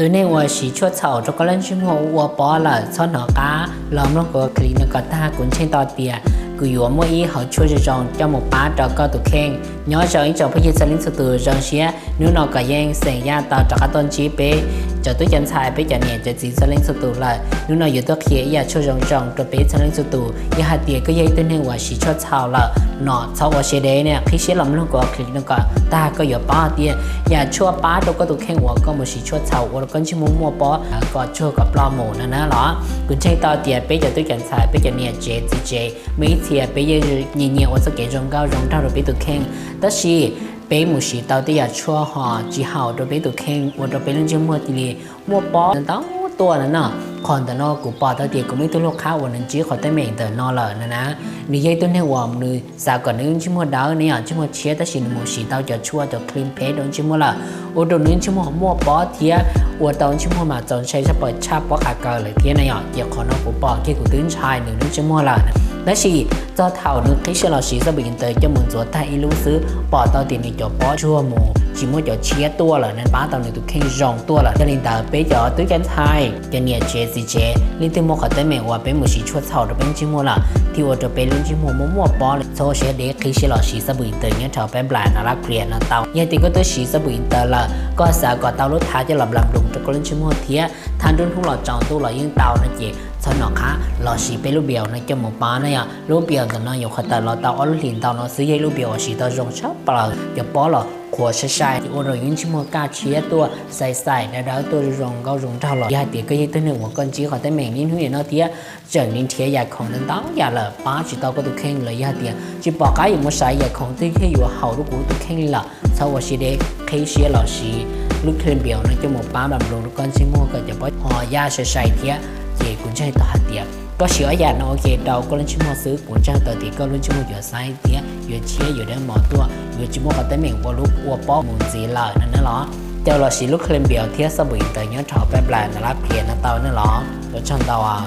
ตัวนี้ว่าสีชั่วเฉาจะก็เล่นชิมหัววัวปอละช้อนหอกาล้อมแล้วก็คลีนก็ท่ากุนเช่นตอเตียกูอยู่ว่าอีเขาช่วยจะจองเจ้าหมูป้าจอก็ตุเข่งย้อนจองอีจอพยิสลินสุดจองเชียนู้นก็แย่งเสียงยาต่อจากต้นชีเป้จะตัวยันชายไปจะเนี่ยจะจีสลินสุดเลยนู้นอยู่ตัวเขียอย่าช่วยจองตัวเป้สลินสุดยาหาเตียก็ยัยตัวนี้ว่าสีชั่วเฉาละเนาะเฉาว่าเชเดเนี่ยพี่เชี่ยล้อมแล้วก็คลีนก็ตาก็อยู่ป้าเตียอย่าชั่วป้าตัวก็ตุเข่งว่าก็มันสีชั่วเฉาว่าก็ชิมมัวปอก็ชั่วกับปลาหมูนั่นนะหรอกุนเช่ต่อเตียไปจะตัวยันชายไปจะเนี่ยเจไม่เทียไป也是年年我是给中高中到了被都看，但是被木是到底要说哈，只好都被都看，我都被人家摸的哩，摸包当ตัวนั่นน่ะคนแต่นอกูปอดเดียกูไม่ตัวลูกค้าวันนั้นจีเขาแต่เมงแต่นอเลยนะนี่ยัยตัวนี้ว่ามันสาวก่อนนึงชิมหัวดาวเนี่ยชิมหัวเชียแต่สินมูสีดาวจะชั่วจะคลีนเพจโดนชิมหัวละโอ้โดนนึงชิมหัวมั่วปอเทียวัวตอนชิมหัวมาจนใช้จะเปิดชาปอขาเกลเลยเทียนเนี่ยอย่าขอนอกูปอที่กูตื่นชายหนึ่งนึงชิมหัวละและสิเจ้าเท่านึกที่เชื่อเราสีสบินเตยจะมึงตัวไทยรู้ซื้อปอตอนตีนี่จะปอชั่วหมูชิมหัวจะเชียตัวเลยนั่นป้าตอนนี้ตัวแข็งรองตัวเลยจะลินตาเป๊ะจะตื้อกันไทยจะเนี่ยเจสิเจลินที่มอขแต่แม่ว่าเป็นมือสีชั่วเท่าจะเป็นชิมหัวละที่ว่าจะเป็นลินชิมหัวมั่วปอโซเชียลเด็กที่เชื่อเราสีสบินเตยเนี่ยเท่าเป็นปลายน่ารักเปลี่ยนนะเตายันตีก็ตัวสีสบินเตยละก็สาวก็เตารถท้าจะหลับลงจะก็ลินชิมหัวเทียทานดุนทุกหล่อจองตู้หล่อยิ่งเตานะเจสนอค่ะหล่อสีเป็นรูปเบียวนะจมูกป้าเนี่ยรูปเบียวแต่น้อยอยู่ขแต่หล่อเตาอ้อลินเตาเนาะซื้อรูปเบียวสีเตาจงชอบเปล่าจะป้อหล่อขวดใช่ที่โอเรายิ่งชิมหัวกาเชียตัวใส่ในดาวตัวรองก็รองเท่าหล่อยาเตี๋ยก็ยิ่งตัวหนึ่งหัวก้นจีขอแต่แมงนิ่งหุ่นเนาะเตี๋ยเจิงนิ่งเทียอยากของนั้นต้องอย่าละป้าจีเตาก็ตุเข่งเลยยาเตี๋ยจีปอกก้าอยู่มั่วใส่อยากของที่แค่อยู่เห่าลูกกูตุเข่งละเท่าว่าสีเด็กเคยเชียหล่อสีลูกเคลื่อนเบียวนะจมูกป้าแบบลงลูกก้นชิมหัวก็จะป้อหอยาใส่เตี๋ยเย่กุญแจต่อหัดเตี๋ยก็เชื่ออย่างโอเคเราก็เล่นชิมหัวซื้อกุญแจต่อตีก็เล่นชิมหัวอยู่ไซเตี๋ยอยู่เชียอยู่ได้หมอตัวอยู่ชิมหัวก็แต่เหม่งวัวลูกวัวป้อมุนจีละนั่นน่ะหรอเจ้าเราสีลูกเคลมเบียวเทียสบุยแต่ยังถอดไปปลายน่ารักเพียนนะเตานั่นหรอรถช่างเตาอ่ะ